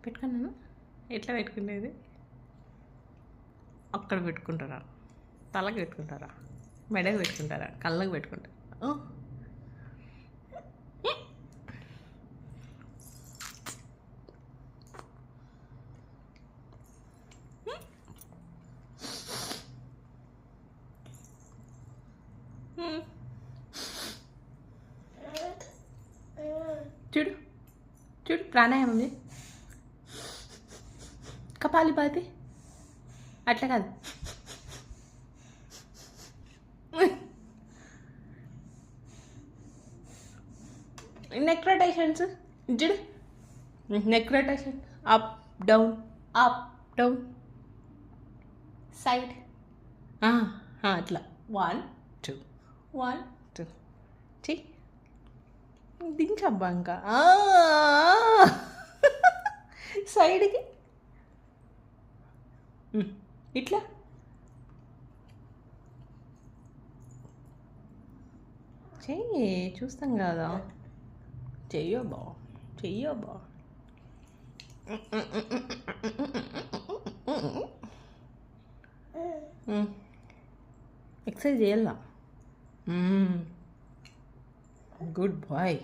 పెట్టుకున్నాను. ఎట్లా పెట్టుకునేది? అక్కడ పెట్టుకుంటారా? తలకి పెట్టుకుంటారా? మెడకు పెట్టుకుంటారా? కళ్ళకు పెట్టుకుంటారా? చూడు చూడు, ప్రాణాయామం చేయి. కపాలిపాతి అట్లా కాదు. నెక్ రొటేషన్స్ చూడు. Neck rotation up down side అట్లా 1 2 1 2 చెయ్యి. దించబ్బా ఇంకా సైడ్కి ఇట్లా చెయ్యి, చూస్తాం కదా. చెయ్యబ్బా చెయ్యబ్బా. ఎక్సర్సైజ్ చేయాలా? Good bye.